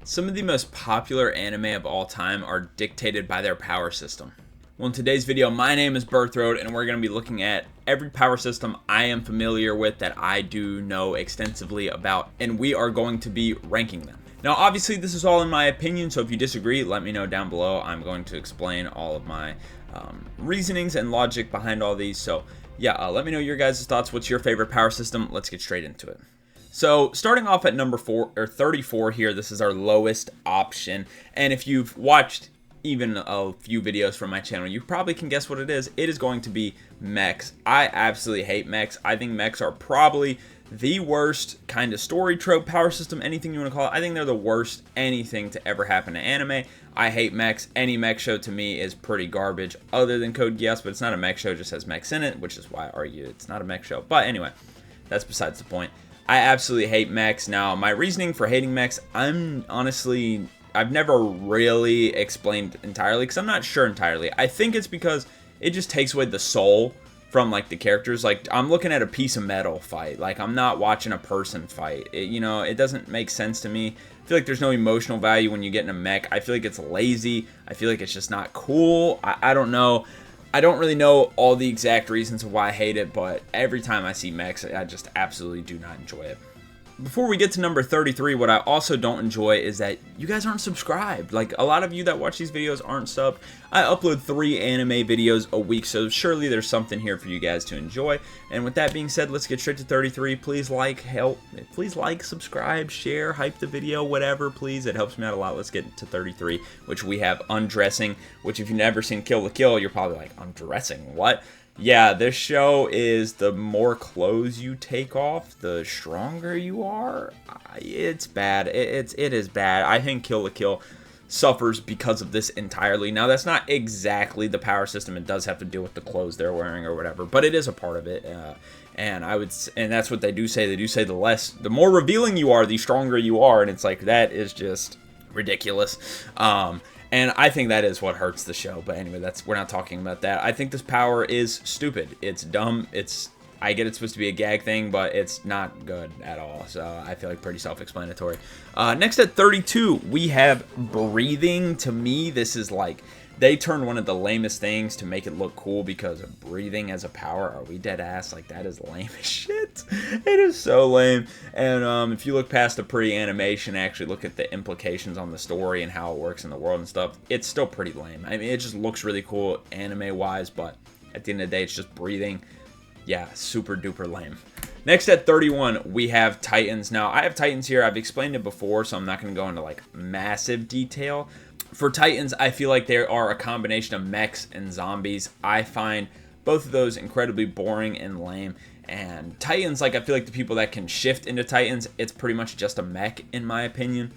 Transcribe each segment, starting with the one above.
Some of the most popular anime of all time are dictated by their power system. Well, in today's video, my name is Birthroad, and we're going to be looking at every power system I am familiar with that I do know extensively about, and we are going to be ranking them. Now, obviously, this is all in my opinion, so if you disagree, let me know down below. I'm going to explain all of my reasonings and logic behind all these, so yeah, let me know your guys' thoughts. What's your favorite power system? Let's get straight into it. So starting off at number 34 here, this is our lowest option. And if you've watched even a few videos from my channel, you probably can guess what it is. It is going to be mechs. I absolutely hate mechs. I think mechs are probably the worst kind of story trope, power system, anything you want to call it. I think they're the worst anything to ever happen to anime. I hate mechs. Any mech show to me is pretty garbage other than Code Geass, but it's not a mech show, it just has mechs in it, which is why I argue it's not a mech show. But anyway, that's besides the point. I absolutely hate mechs. Now, my reasoning for hating mechs, I've never really explained entirely, because I'm not sure entirely. I think it's because it just takes away the soul from, like, the characters. Like, I'm looking at a piece of metal fight. Like, I'm not watching a person fight. It doesn't make sense to me. I feel like there's no emotional value when you get in a mech. I feel like it's lazy. I feel like it's just not cool. I don't know. I don't really know all the exact reasons of why I hate it, but every time I see mechs, I just absolutely do not enjoy it. Before we get to number 33, what I also don't enjoy is that you guys aren't subscribed. Like, a lot of you that watch these videos aren't subbed. I upload 3 anime videos a week, so surely there's something here for you guys to enjoy. And with that being said, let's get straight to 33. Please like, subscribe, share, hype the video, whatever, please. It helps me out a lot. Let's get to 33, which we have undressing, which if you've never seen Kill la Kill, you're probably like, undressing, what? Yeah, this show is the more clothes you take off, the stronger you are. It's bad. It is bad. I think Kill la Kill suffers because of this entirely. Now, that's not exactly the power system. It does have to do with the clothes they're wearing or whatever, but it is a part of it. And that's what they do say. They do say the more revealing you are, the stronger you are, and it's like, that is just ridiculous. And I think that is what hurts the show. But anyway, we're not talking about that. I think this power is stupid. It's dumb. I get it's supposed to be a gag thing, but it's not good at all. So I feel like pretty self-explanatory. Next at 32, we have breathing. To me, this is like, they turned one of the lamest things to make it look cool because of breathing as a power. Are we dead ass? Like, that is lame as shit. It is so lame. And if you look past the pretty animation, actually look at the implications on the story and how it works in the world and stuff, it's still pretty lame. I mean, it just looks really cool anime-wise, but at the end of the day, it's just breathing. Yeah, super duper lame. Next at 31, we have Titans. Now, I have Titans here. I've explained it before, so I'm not going to go into, like, massive detail. For Titans, I feel like they are a combination of mechs and zombies. I find both of those incredibly boring and lame. And Titans, like, I feel like the people that can shift into Titans, it's pretty much just a mech, in my opinion.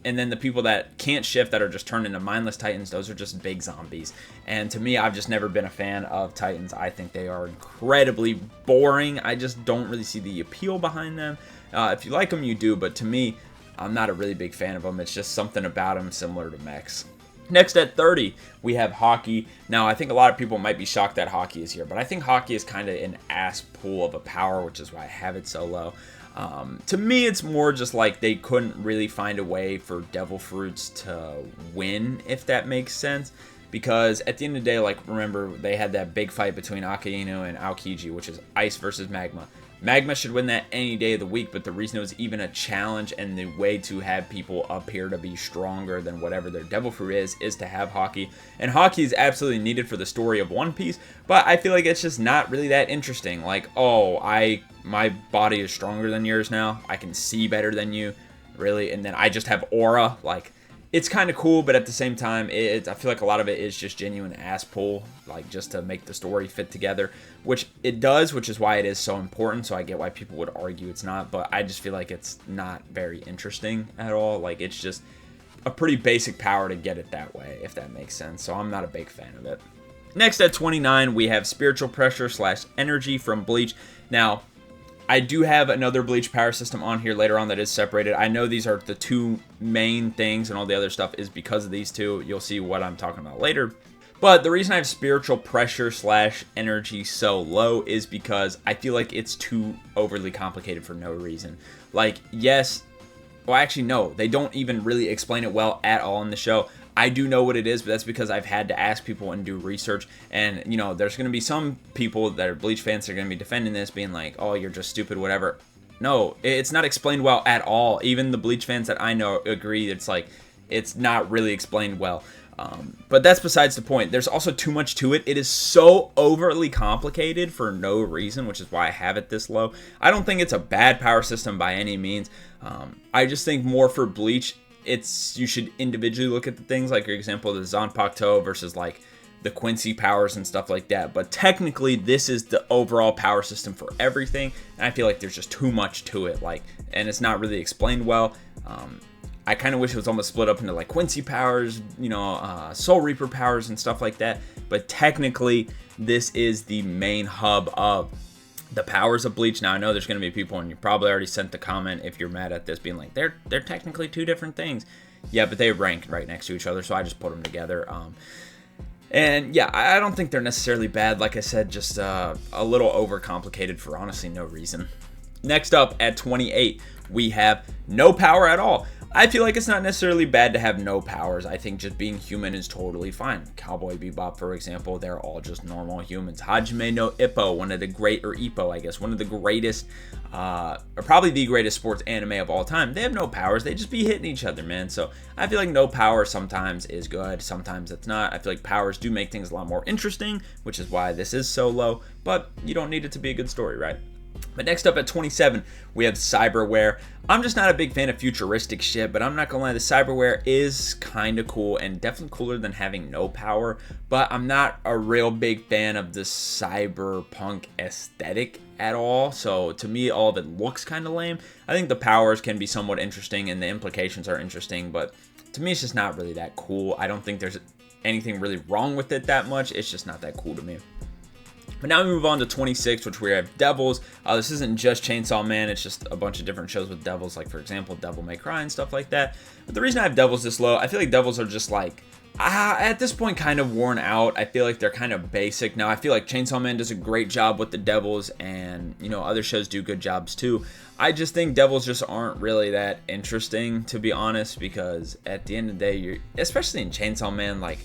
And then the people that can't shift, that are just turned into mindless Titans, those are just big zombies. And to me, I've just never been a fan of Titans. I think they are incredibly boring. I just don't really see the appeal behind them. If you like them, you do, but to me, I'm not a really big fan of them. It's just something about them similar to mechs. Next at 30, we have Haki. Now, I think a lot of people might be shocked that Haki is here, but I think Haki is kind of an ass pool of a power, which is why I have it so low. To me, it's more just like they couldn't really find a way for Devil Fruits to win, if that makes sense. Because at the end of the day, like, remember, they had that big fight between Akainu and Aokiji, which is Ice versus Magma. Magma should win that any day of the week, but the reason it was even a challenge and the way to have people appear to be stronger than whatever their Devil Fruit is to have Haki. And Haki is absolutely needed for the story of One Piece, but I feel like it's just not really that interesting. Like, oh, my body is stronger than yours now. I can see better than you, really, and then I just have aura. Like, it's kind of cool, but at the same time, I feel like a lot of it is just genuine ass pull, like, just to make the story fit together, which it does, which is why it is so important, so I get why people would argue it's not, but I just feel like it's not very interesting at all. Like, it's just a pretty basic power to get it that way, if that makes sense, so I'm not a big fan of it. Next at 29, we have Spiritual Pressure / Energy from Bleach. Now, I do have another Bleach power system on here later on that is separated. I know these are the two main things, and all the other stuff is because of these two. You'll see what I'm talking about later. But the reason I have Spiritual Pressure / Energy so low is because I feel like it's too overly complicated for no reason. Like, yes, well, actually, no, they don't even really explain it well at all in the show. I do know what it is, but that's because I've had to ask people and do research. And, you know, there's going to be some people that are Bleach fans that are going to be defending this, being like, oh, you're just stupid, whatever. No, it's not explained well at all. Even the Bleach fans that I know agree it's like, it's not really explained well. But that's besides the point. There's also too much to it. It is so overly complicated for no reason, which is why I have it this low. I don't think it's a bad power system by any means. I just think more for Bleach, you should individually look at the things, like, for example, the Zanpakuto versus like the Quincy powers and stuff like that. But technically, this is the overall power system for everything, and I feel like there's just too much to it, and it's not really explained well. I kind of wish it was almost split up into like Quincy powers, you know, Soul Reaper powers and stuff like that. But technically, this is the main hub of the powers of Bleach. Now, I know there's going to be people, and you probably already sent the comment if you're mad at this, being like, they're technically two different things. Yeah, but they rank right next to each other, so I just put them together. And yeah, I don't think they're necessarily bad. Like I said, just a little overcomplicated for honestly no reason. Next up at 28, we have no power at all. I feel like it's not necessarily bad to have no powers. I think just being human is totally fine. Cowboy Bebop, for example, they're all just normal humans. Hajime no Ippo, one of the greatest, or probably the greatest sports anime of all time. They have no powers. They just be hitting each other, man. So I feel like no power sometimes is good. Sometimes it's not. I feel like powers do make things a lot more interesting, which is why this is so low. But you don't need it to be a good story, right? But next up at 27, we have Cyberware. I'm just not a big fan of futuristic shit, but I'm not gonna lie, the Cyberware is kind of cool and definitely cooler than having no power, but I'm not a real big fan of the cyberpunk aesthetic at all. So to me, all of it looks kind of lame. I think the powers can be somewhat interesting and the implications are interesting, but to me, it's just not really that cool. I don't think there's anything really wrong with it that much. It's just not that cool to me. But now we move on to 26, which we have Devils. This isn't just Chainsaw Man, it's just a bunch of different shows with devils, like, for example, Devil May Cry and stuff like that. But the reason I have Devils this low, I feel like Devils are just like, at this point, kind of worn out. I feel like they're kind of basic. Now, I feel like Chainsaw Man does a great job with the Devils, and, you know, other shows do good jobs too. I just think Devils just aren't really that interesting, to be honest, because at the end of the day, especially in Chainsaw Man, like,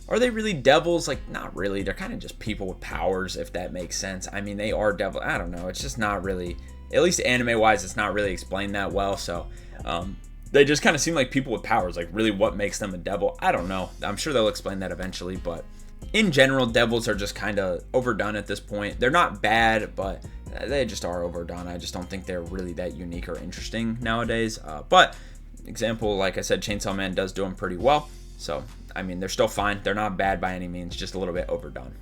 are they really devils? Like, not really. They're kind of just people with powers, if that makes sense. I mean, they are devil. I don't know. It's just not really, at least anime-wise, it's not really explained that well. So, they just kind of seem like people with powers. Like, really, what makes them a devil? I don't know. I'm sure they'll explain that eventually. But in general, devils are just kind of overdone at this point. They're not bad, but they just are overdone. I just don't think they're really that unique or interesting nowadays. But, example, like I said, Chainsaw Man does do them pretty well. So, I mean, they're still fine. They're not bad by any means, just a little bit overdone.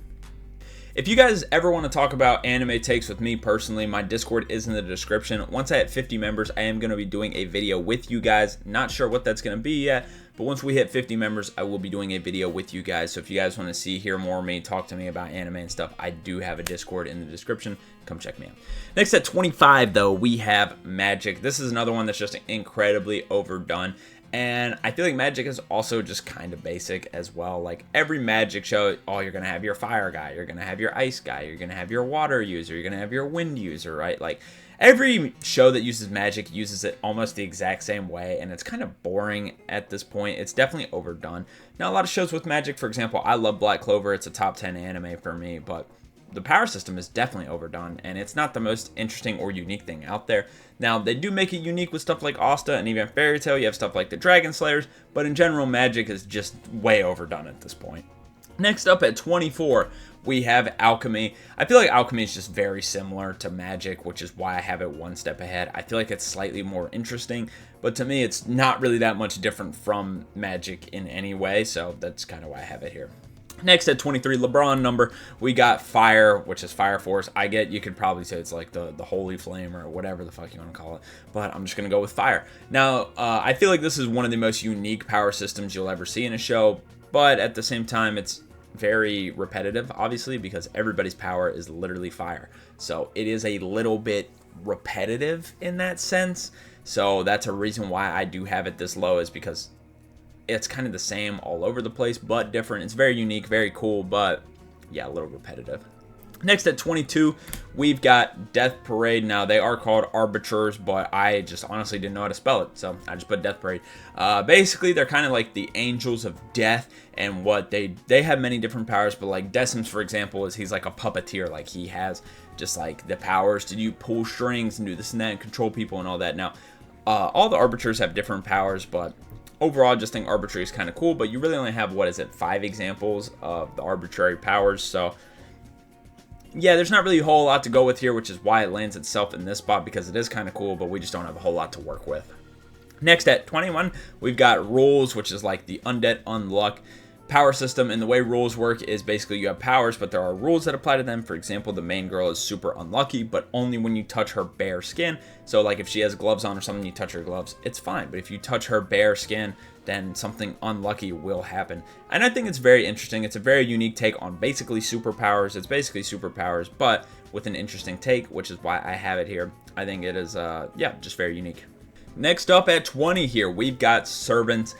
If you guys ever want to talk about anime takes with me personally, my Discord is in the description. Once I hit 50 members, I am going to be doing a video with you guys. Not sure what that's going to be yet, but once we hit 50 members, I will be doing a video with you guys. So if you guys want to hear more of me, talk to me about anime and stuff, I do have a Discord in the description. Come check me out. Next at 25, though, we have Magic. This is another one that's just incredibly overdone. And I feel like Magic is also just kind of basic as well. Like, every Magic show, oh, you're going to have your fire guy, you're going to have your ice guy, you're going to have your water user, you're going to have your wind user, right? Like, every show that uses Magic uses it almost the exact same way, and it's kind of boring at this point. It's definitely overdone. Now, a lot of shows with Magic, for example, I love Black Clover. It's a top 10 anime for me, but the power system is definitely overdone, and it's not the most interesting or unique thing out there. Now, they do make it unique with stuff like Asta and even Fairy Tail. You have stuff like the Dragon Slayers, but in general, Magic is just way overdone at this point. Next up at 24, we have Alchemy. I feel like Alchemy is just very similar to Magic, which is why I have it one step ahead. I feel like it's slightly more interesting, but to me, it's not really that much different from Magic in any way, so that's kind of why I have it here. Next at 23, LeBron number, we got Fire, which is Fire Force. I get you could probably say it's like the Holy Flame or whatever the fuck you want to call it, but I'm just going to go with Fire. Now, I feel like this is one of the most unique power systems you'll ever see in a show, but at the same time, it's very repetitive, obviously, because everybody's power is literally fire. So it is a little bit repetitive in that sense. So that's a reason why I do have it this low, is because it's kind of the same all over the place, but different. It's very unique, very cool, but yeah, a little repetitive. Next at 22, we've got Death Parade. Now, they are called Arbiters, but I just honestly didn't know how to spell it, so I just put Death Parade. Basically, they're kind of like the Angels of Death, and what they have many different powers, but like Decimus, for example, he's like a puppeteer. Like, he has just like the powers to pull strings and do this and that and control people and all that. Now, all the Arbiters have different powers, but overall, I just think arbitrary is kind of cool, but you really only have, 5 examples of the arbitrary powers, so yeah, there's not really a whole lot to go with here, which is why it lands itself in this spot, because it is kind of cool, but we just don't have a whole lot to work with. Next at 21, we've got Rules, which is like the Undead Unluck power system, and the way rules work is basically you have powers, but there are rules that apply to them. For example, the main girl is super unlucky, but only when you touch her bare skin. So like if she has gloves on or something, you touch her gloves, it's fine. But if you touch her bare skin, then something unlucky will happen. And I think it's very interesting. It's a very unique take on basically superpowers. It's basically superpowers, but with an interesting take, which is why I have it here. I think it is, yeah, just very unique. Next up at 20 here, we've got Servants.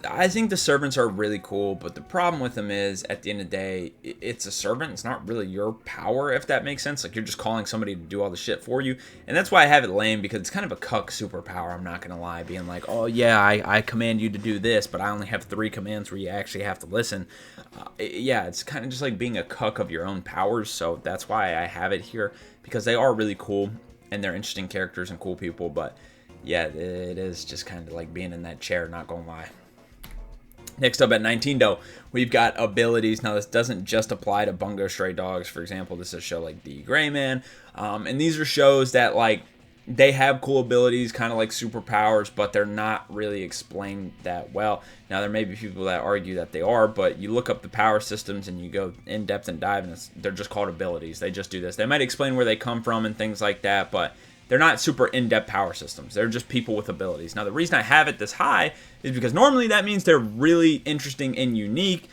I think the servants are really cool, but the problem with them is, at the end of the day, it's a servant. It's not really your power, if that makes sense. Like, you're just calling somebody to do all the shit for you. And that's why I have it lame, because it's kind of a cuck superpower, I'm not going to lie. Being like, oh yeah, I command you to do this, but I only have 3 commands where you actually have to listen. Yeah, it's kind of just like being a cuck of your own powers, so that's why I have it here, because they are really cool, and they're interesting characters and cool people, but yeah, it is just kind of like being in that chair, not gonna lie. Next up at 19, though, we've got abilities. Now, this doesn't just apply to Bungo Stray Dogs. For example, this is a show like The Gray Man. And these are shows that, like, they have cool abilities, kind of like superpowers, but they're not really explained that well. Now, there may be people that argue that they are, but you look up the power systems and you go in depth and dive, and they're just called abilities. They just do this. They might explain where they come from and things like that, but they're not super in-depth power systems. They're just people with abilities. Now, the reason I have it this high is because normally that means they're really interesting and unique,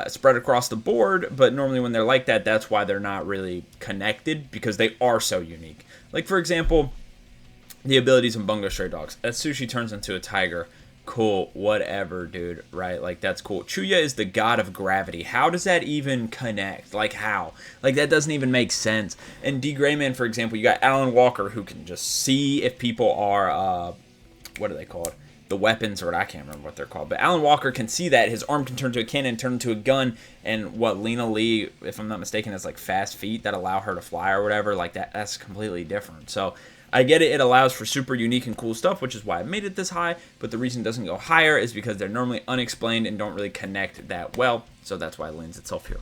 spread across the board, but normally when they're like that, that's why they're not really connected, because they are so unique. Like, for example, the abilities in Bungo Stray Dogs. Atsushi turns into a tiger. Cool, whatever, dude, right? Like, that's cool. Chuya is the god of gravity. How does that even connect? Like, how? Like, that doesn't even make sense. And D. Grayman, for example, you got Alan Walker, who can just see if people are, what are they called? The weapons, or I can't remember what they're called. But Alan Walker can see that. His arm can turn to a cannon, turn into a gun, and what Lena Lee, if I'm not mistaken, has, like, fast feet that allow her to fly or whatever. Like, that's completely different. So I get it, it allows for super unique and cool stuff, which is why I made it this high, but the reason it doesn't go higher is because they're normally unexplained and don't really connect that well, so that's why it lands itself here.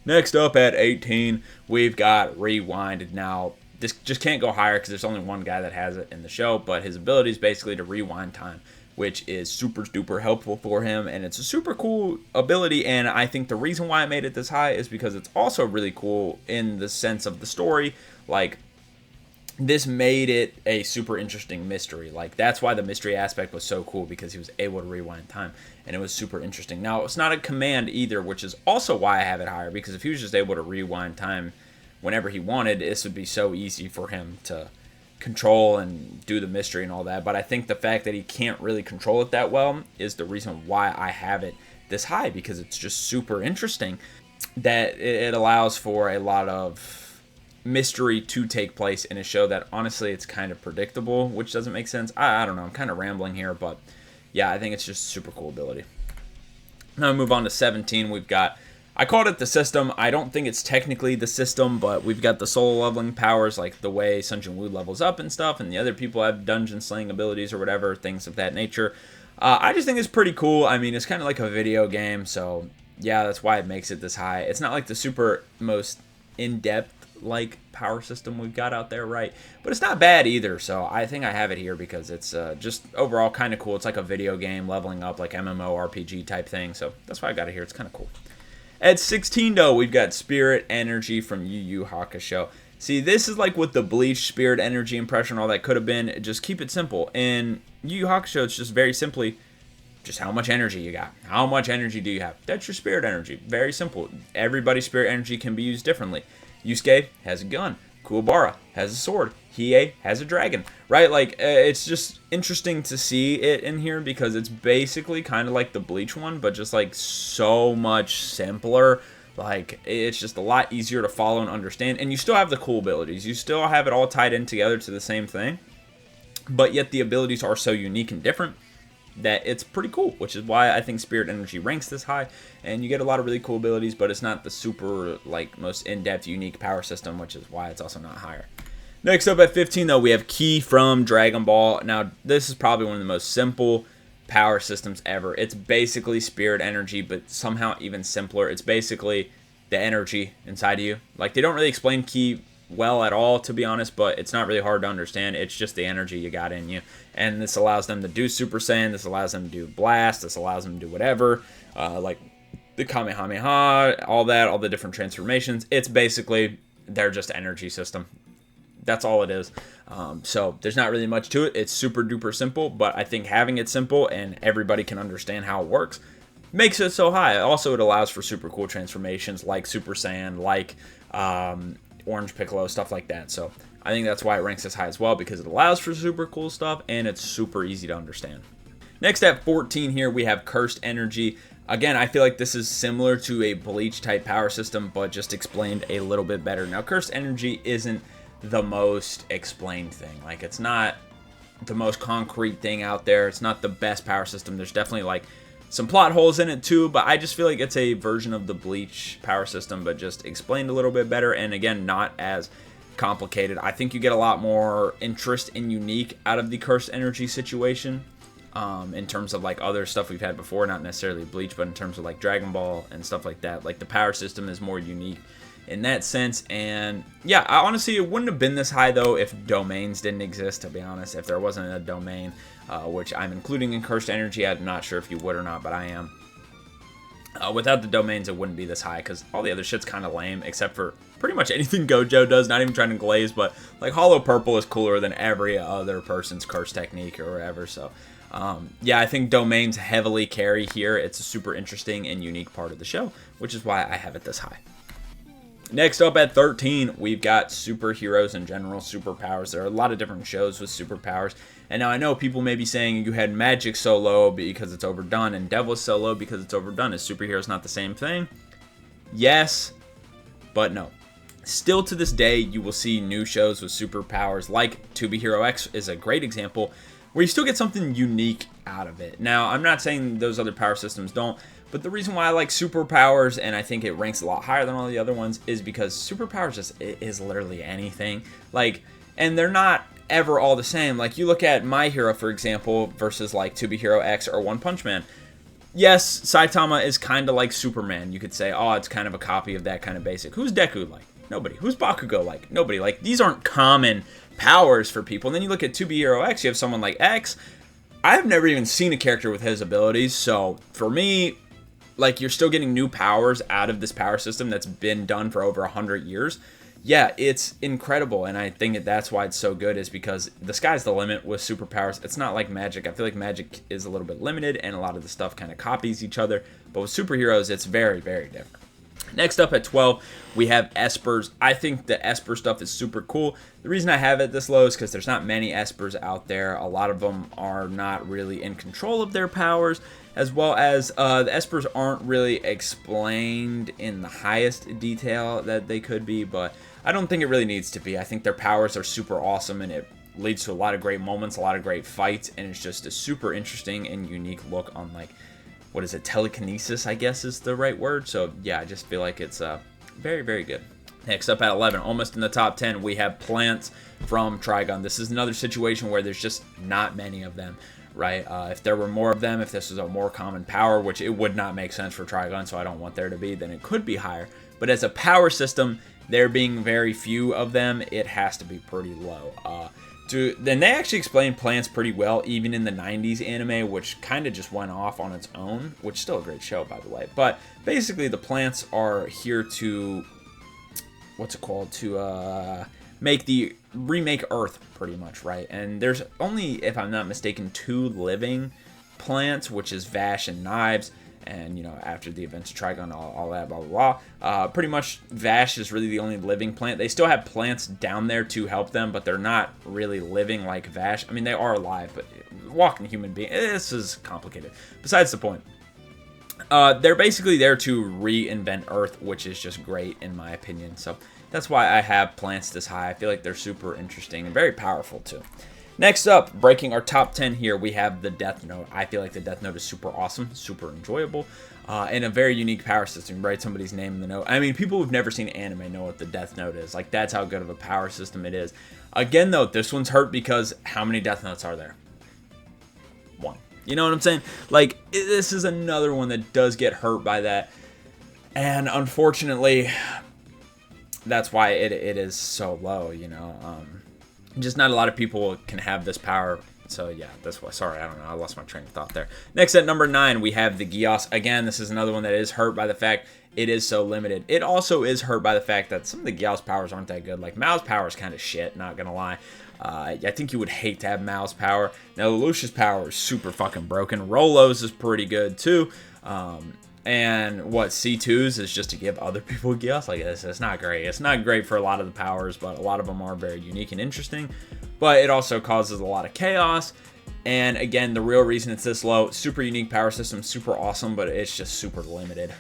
Next up at 18, we've got Rewind. Now, this just can't go higher because there's only one guy that has it in the show, but his ability is basically to rewind time, which is super duper helpful for him, and it's a super cool ability, and I think the reason why I made it this high is because it's also really cool in the sense of the story. Like, this made it a super interesting mystery. Like, that's why the mystery aspect was so cool, because he was able to rewind time, and it was super interesting. Now, it's not a command either, which is also why I have it higher, because if he was just able to rewind time whenever he wanted, this would be so easy for him to control and do the mystery and all that. But I think the fact that he can't really control it that well is the reason why I have it this high, because it's just super interesting that it allows for a lot of mystery to take place in a show that honestly it's kind of predictable, which doesn't make sense. I don't know, I'm kind of rambling here, but yeah, I think it's just a super cool ability. Now we move on to 17. We've got, I called it the system. I don't think it's technically the system, but we've got the solo leveling powers, like the way Sun Jin Woo levels up and stuff, and the other people have dungeon slaying abilities or whatever, things of that nature. I just think it's pretty cool. I mean, it's kind of like a video game, so yeah, that's why it makes it this high. It's not like the super most in-depth like power system we've got out there, right? But it's not bad either, so I think I have it here because it's just overall kind of cool. It's like a video game leveling up, like MMORPG type thing, so that's why I got it here. It's kind of cool. At 16, though, we've got Spirit Energy from Yu Yu Hakusho. See, this is like with the Bleach Spirit Energy impression, all that could have been. Just keep it simple. In Yu Yu Hakusho, it's just very simply just how much energy you got. How much energy do you have? That's your spirit energy. Very simple. Everybody's spirit energy can be used differently. Yusuke has a gun. Kuwabara has a sword. Hiei has a dragon. Right? Like, it's just interesting to see it in here because it's basically kind of like the Bleach one, but just like so much simpler. Like, it's just a lot easier to follow and understand, and you still have the cool abilities. You still have it all tied in together to the same thing, but yet the abilities are so unique and different that it's pretty cool, which is why I think Spirit Energy ranks this high. And you get a lot of really cool abilities, but it's not the super, like, most in-depth, unique power system, which is why it's also not higher. Next up at 15, though, we have Ki from Dragon Ball. Now, this is probably one of the most simple power systems ever. It's basically Spirit Energy, but somehow even simpler. It's basically the energy inside of you. Like, they don't really explain Ki well at all, to be honest, but it's not really hard to understand. It's just the energy you got in you, and this allows them to do Super Saiyan. This allows them to do Blast. This allows them to do whatever, like the Kamehameha, all that, all the different transformations. It's basically they're just energy system. That's all it is. So there's not really much to it. It's super duper simple, but I think having it simple and everybody can understand how it works makes it so high. Also, it allows for super cool transformations like Super Saiyan, like Orange Piccolo, stuff like that. So I think that's why it ranks as high as well, because it allows for super cool stuff and it's super easy to understand. Next at 14 here, we have Cursed Energy. Again, I feel like this is similar to a Bleach type power system, but just explained a little bit better. Now, Cursed Energy isn't the most explained thing. Like, it's not the most concrete thing out there. It's not the best power system. There's definitely like some plot holes in it too, but I just feel like it's a version of the Bleach power system, but just explained a little bit better, and again, not as complicated. I think you get a lot more interest and unique out of the Cursed Energy situation, in terms of like other stuff we've had before, not necessarily Bleach, but in terms of like Dragon Ball and stuff like that. Like, the power system is more unique in that sense, and yeah, honestly, it wouldn't have been this high though if domains didn't exist, to be honest. If there wasn't a domain, which I'm including in Cursed Energy, I'm not sure if you would or not, but I am. Without the domains, it wouldn't be this high, because all the other shit's kind of lame, except for pretty much anything Gojo does. Not even trying to glaze, but like Hollow Purple is cooler than every other person's curse technique or whatever. So yeah, I think domains heavily carry here. It's a super interesting and unique part of the show, which is why I have it this high. Next up at 13, we've got superheroes in general, superpowers. There are a lot of different shows with superpowers. And now I know people may be saying you had Magic so low because it's overdone, and Devil so low because it's overdone. Is superheroes not the same thing? Yes, but no. Still to this day, you will see new shows with superpowers, like To Be Hero X is a great example, where you still get something unique out of it. Now, I'm not saying those other power systems don't, but the reason why I like superpowers, and I think it ranks a lot higher than all the other ones, is because superpowers just is literally anything. Like, and they're not ever all the same. Like, you look at My Hero, for example, versus like To Be Hero X or One Punch Man. Yes, Saitama is kind of like Superman. You could say, oh, it's kind of a copy of that kind of basic. Who's Deku like? Nobody. Who's Bakugo like? Nobody. Like, these aren't common powers for people. And then you look at To Be Hero X, you have someone like X. I've never even seen a character with his abilities, so for me, like, you're still getting new powers out of this power system that's been done for over 100 years. Yeah, it's incredible, and I think that's why it's so good, is because the sky's the limit with superpowers. It's not like Magic. I feel like Magic is a little bit limited, and a lot of the stuff kind of copies each other, but with superheroes, it's very, very different. Next up at 12, we have Espers. I think the Esper stuff is super cool. The reason I have it this low is because there's not many Espers out there. A lot of them are not really in control of their powers, as well as the Espers aren't really explained in the highest detail that they could be, but I don't think it really needs to be. I think their powers are super awesome, and it leads to a lot of great moments, a lot of great fights, and it's just a super interesting and unique look on, like, what is it, telekinesis, I guess is the right word. So yeah, I just feel like it's very, very good. Next up at 11, almost in the top 10, we have Plants from Trigun. This is another situation where there's just not many of them, right? If there were more of them, if this was a more common power, which it would not make sense for Trigun, so I don't want there to be, then it could be higher. But as a power system, there being very few of them, it has to be pretty low. Then they actually explained Plants pretty well, even in the 90s anime, which kind of just went off on its own, which is still a great show, by the way. But basically, the Plants are here to, remake Earth, pretty much, right? And there's only, if I'm not mistaken, 2 living plants, which is Vash and Knives. And, you know, after the events of Trigun, all that, blah, blah, blah. Pretty much, Vash is really the only living plant. They still have plants down there to help them, but they're not really living like Vash. I mean, they are alive, but walking human being, this is complicated. Besides the point. They're basically there to reinvent Earth, which is just great in my opinion. So that's why I have plants this high. I feel like they're super interesting and very powerful too. Next up, breaking our top 10 here, we have the Death Note. I feel like the Death Note is super awesome, super enjoyable, and a very unique power system. Write somebody's name in the note. I mean, people who've never seen anime know what the Death Note is. Like, that's how good of a power system it is. Again, though, this one's hurt because how many Death Notes are there? One. You know what I'm saying? Like, this is another one that does get hurt by that. And unfortunately, that's why it is so low, you know. Just not a lot of people can have this power. So yeah, that's why. Sorry, I don't know. I lost my train of thought there. Next at number 9, we have the Geass. Again, this is another one that is hurt by the fact it is so limited. It also is hurt by the fact that some of the Geass powers aren't that good. Like, Mao's power is kind of shit, not gonna lie. I think you would hate to have Mao's power. Now, Lelouch's power is super fucking broken. Rolo's is pretty good too. And what, C2's is just to give other people Geass? Like, it's not great. It's not great for a lot of the powers, but a lot of them are very unique and interesting. But it also causes a lot of chaos. And again, the real reason it's this low, super unique power system, super awesome, but it's just super limited.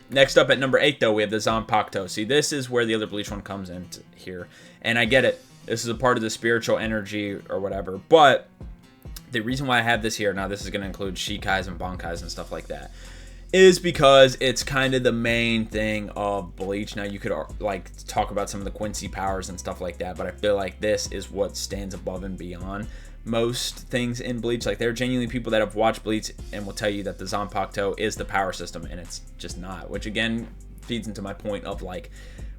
Next up at number 8, though, we have the Zanpakuto. See, this is where the other Bleach one comes in here. And I get it. This is a part of the spiritual energy or whatever. But the reason why I have this here, now this is going to include Shikais and Bankais and stuff like that, is because it's kind of the main thing of Bleach. Now, you could like talk about some of the Quincy powers and stuff like that, but I feel like this is what stands above and beyond most things in Bleach. Like, there are genuinely people that have watched Bleach and will tell you that the Zanpakuto is the power system, and it's just not, which again feeds into my point of like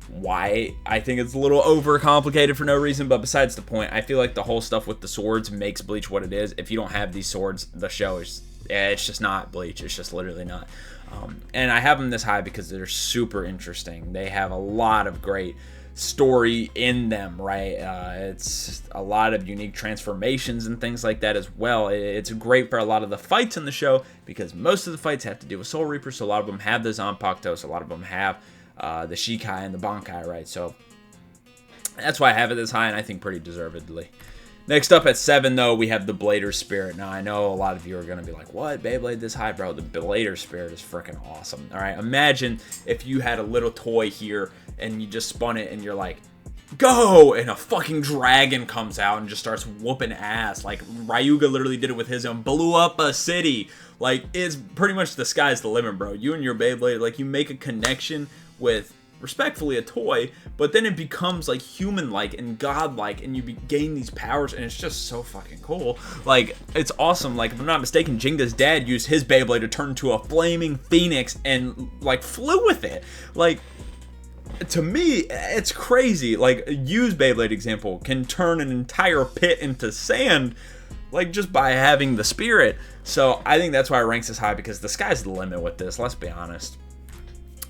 why I think it's a little overcomplicated for no reason. But besides the point, I feel like the whole stuff with the swords makes Bleach what it is. If you don't have these swords, the show is, it's just not Bleach. It's just literally not. And I have them this high because they're super interesting. They have a lot of great story in them, right? It's a lot of unique transformations and things like that as well. It's great for a lot of the fights in the show because most of the fights have to do with Soul Reapers, so a lot of them have the Zanpakuto, so a lot of them have the Shikai and the Bankai, right? So that's why I have it this high, and I think pretty deservedly. Next up at 7, though, we have the Blader Spirit. Now, I know a lot of you are going to be like, what? Beyblade this high? Bro, the Blader Spirit is freaking awesome. All right, imagine if you had a little toy here and you just spun it and you're like, go! And a fucking dragon comes out and just starts whooping ass. Like, Ryuga literally did it with his own, blew up a city. Like, it's pretty much the sky's the limit, bro. You and your Beyblade, like, you make a connection with, respectfully, a toy, but then it becomes like human-like and godlike, and you gain these powers, and it's just so fucking cool. Like, it's awesome. Like, if I'm not mistaken, Jenga's dad used his Beyblade to turn into a flaming phoenix and like flew with it. Like, to me, it's crazy. Like, a used Beyblade example can turn an entire pit into sand, like, just by having the spirit. So I think that's why it ranks as high, because the sky's the limit with this, let's be honest.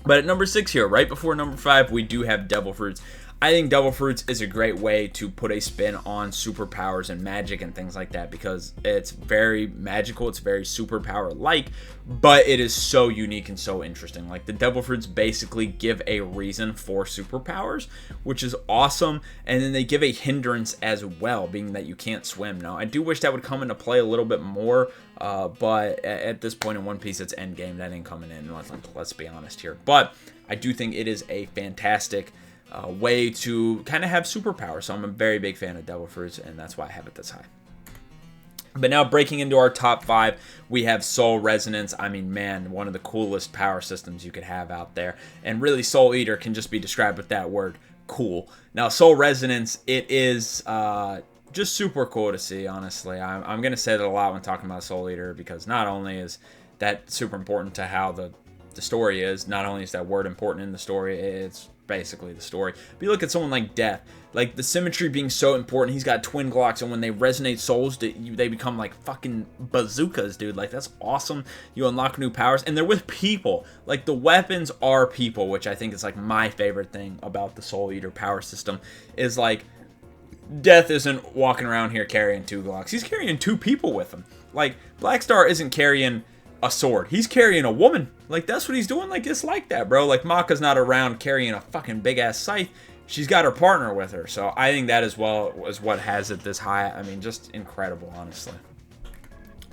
But at number 6 here, right before number 5, we do have Devil Fruits. I think Devil Fruits is a great way to put a spin on superpowers and magic and things like that, because it's very magical, it's very superpower-like, but it is so unique and so interesting. Like, the Devil Fruits basically give a reason for superpowers, which is awesome, and then they give a hindrance as well, being that you can't swim. Now, I do wish that would come into play a little bit more, but at this point in One Piece, it's endgame. That ain't coming in, let's be honest here. But I do think it is a fantastic way to kind of have superpowers. So I'm a very big fan of Devil Fruits, and that's why I have it this high. But now, breaking into our top 5, we have Soul Resonance. I mean, man, one of the coolest power systems you could have out there. And really, Soul Eater can just be described with that word, cool. Now, Soul Resonance, it is just super cool to see, honestly. I'm going to say that a lot when talking about Soul Eater, because not only is that super important to how the story is, not only is that word important in the story, it's basically the story. But you look at someone like Death, like the symmetry being so important. He's got twin Glocks, and when they resonate souls, they become like fucking bazookas, dude. Like, that's awesome. You unlock new powers, and they're with people. Like, the weapons are people, which I think is like my favorite thing about the Soul Eater power system, is like, Death isn't walking around here carrying 2 Glocks. He's carrying 2 people with him. Like, Black Star isn't carrying a sword. He's carrying a woman. Like, that's what he's doing. Like, it's like that, bro. Like, Maka's not around carrying a fucking big-ass scythe. She's got her partner with her. So I think that as well is what has it this high. I mean, just incredible, honestly.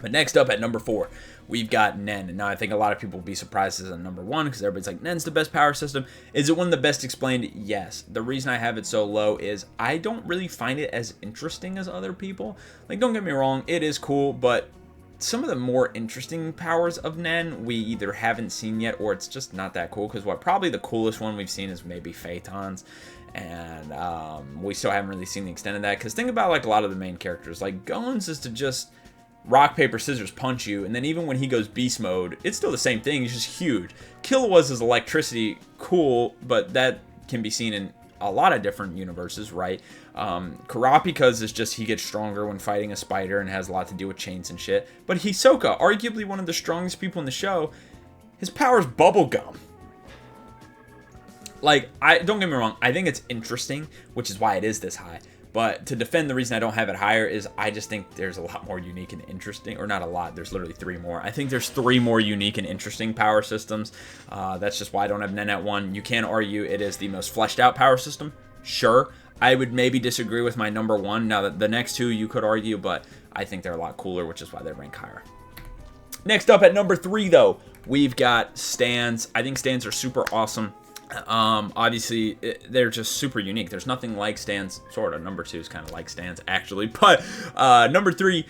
But next up at number 4, we've got Nen. And now I think a lot of people will be surprised as a number 1 because everybody's like, Nen's the best power system. Is it one of the best explained? Yes. The reason I have it so low is I don't really find it as interesting as other people. Like, don't get me wrong, it is cool, but some of the more interesting powers of Nen we either haven't seen yet or it's just not that cool. Because probably the coolest one we've seen is maybe Phaeton's. And we still haven't really seen the extent of that. Because think about like a lot of the main characters. Like Gohan's is to just rock, paper, scissors punch you, and then even when he goes beast mode, it's still the same thing, he's just huge. Killua's is electricity, cool, but that can be seen in a lot of different universes, right? Kurapika's is just he gets stronger when fighting a spider and has a lot to do with chains and shit. But Hisoka, arguably one of the strongest people in the show, his power's bubblegum. Like, don't get me wrong, I think it's interesting, which is why it is this high. But to defend the reason I don't have it higher is I just think there's a lot more unique and interesting, or not a lot, there's literally 3 more. I think there's 3 more unique and interesting power systems. That's just why I don't have Nen at 1. You can argue it is the most fleshed out power system. Sure, I would maybe disagree with my number 1. Now, the next 2 you could argue, but I think they're a lot cooler, which is why they rank higher. Next up at number 3, though, we've got stands. I think stands are super awesome. Obviously they're just super unique. There's nothing like stands, sort of. Number 2 is kind of like stands actually, but number 3,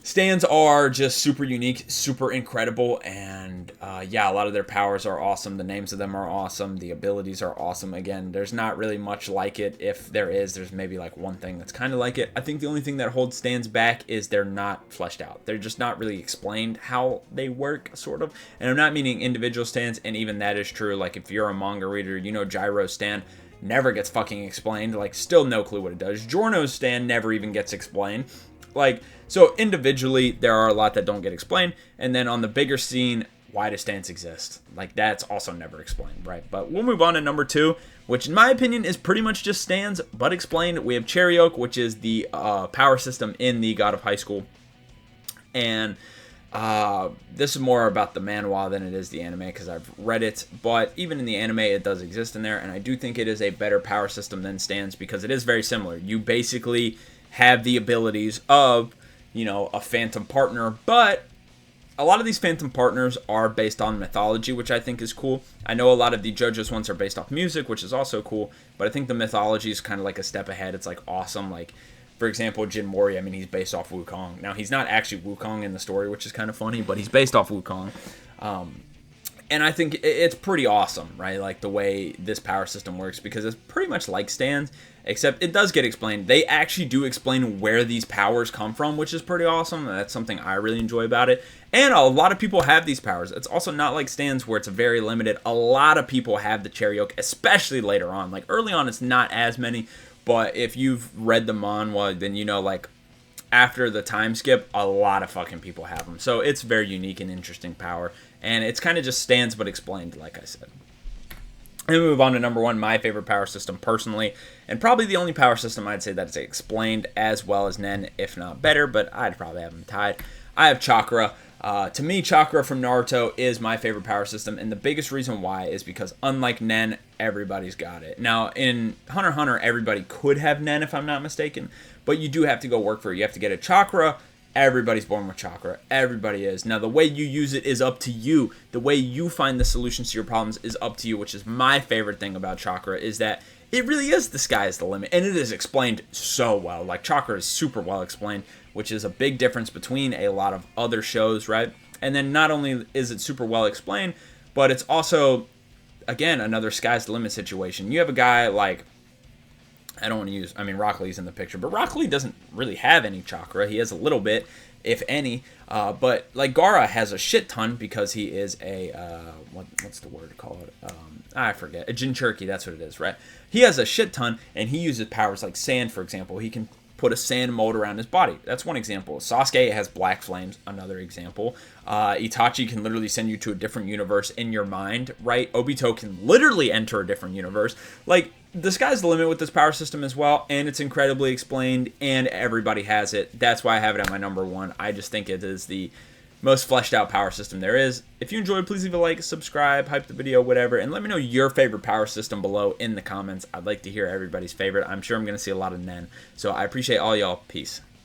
stands are just super unique, super incredible, and yeah, a lot of their powers are awesome. The names of them are awesome. The abilities are awesome. Again, there's not really much like it. If there is, there's maybe like one thing that's kind of like it. I think the only thing that holds stands back is they're not fleshed out. They're just not really explained how they work, sort of. And I'm not meaning individual stands, and even that is true. Like if you're a manga reader, you know Gyro's stand never gets fucking explained. Like still no clue what it does. Giorno's stand never even gets explained. Like, so individually, there are a lot that don't get explained. And then on the bigger scene, why do stands exist? Like, that's also never explained, right? But we'll move on to number 2, which in my opinion is pretty much just stands, but explained. We have Cherry-Oak, which is the power system in the God of High School. And this is more about the manhwa than it is the anime, because I've read it. But even in the anime, it does exist in there. And I do think it is a better power system than stands, because it is very similar. You basically have the abilities of, you know, a phantom partner, but a lot of these phantom partners are based on mythology, which I think is cool. I know a lot of the JoJo's ones are based off music, which is also cool, but I think the mythology is kind of like a step ahead. It's like awesome. Like, for example, Jin Mori, I mean, he's based off Wukong. Now, he's not actually Wukong in the story, which is kind of funny, but he's based off Wukong. And I think it's pretty awesome, right? Like the way this power system works, because it's pretty much like stands, except it does get explained. They actually do explain where these powers come from, which is pretty awesome. That's something I really enjoy about it. And a lot of people have these powers. It's also not like stands where it's very limited. A lot of people have the Cherry-Oak, especially later on. Like early on, it's not as many, but if you've read the manhwa, then you know, like, after the time skip, a lot of fucking people have them. So it's very unique and interesting power. And it's kind of just stands but explained, like I said. And we move on to number 1, my favorite power system personally. And probably the only power system I'd say that's explained as well as Nen, if not better. But I'd probably have them tied. I have Chakra. To me, Chakra from Naruto is my favorite power system. And the biggest reason why is because unlike Nen, everybody's got it. Now, in Hunter x Hunter, everybody could have Nen, if I'm not mistaken. But you do have to go work for it. You have to get a Chakra. Everybody's born with Chakra. Everybody is. Now, the way you use it is up to you. The way you find the solutions to your problems is up to you, which is my favorite thing about Chakra, is that it really is the sky is the limit. And it is explained so well. Like, Chakra is super well explained, which is a big difference between a lot of other shows, right? And then not only is it super well explained, but it's also, again, another sky's the limit situation. You have a guy like, I don't want to use, I mean, Rock Lee's in the picture, but Rock Lee doesn't really have any Chakra. He has a little bit, if any, but like Gaara has a shit ton because he is a, what's the word called? I forget, a Jinchuriki, that's what it is, right? He has a shit ton, and he uses powers like sand, for example. He can put a sand mold around his body. That's one example. Sasuke has black flames, another example. Itachi can literally send you to a different universe in your mind, right? Obito can literally enter a different universe. Like, the sky's the limit with this power system as well, and it's incredibly explained, and everybody has it. That's why I have it at my number 1. I just think it is the most fleshed out power system there is. If you enjoyed, please leave a like, subscribe, hype the video, whatever, and let me know your favorite power system below in the comments. I'd like to hear everybody's favorite. I'm sure I'm going to see a lot of Nen. So I appreciate all y'all. Peace.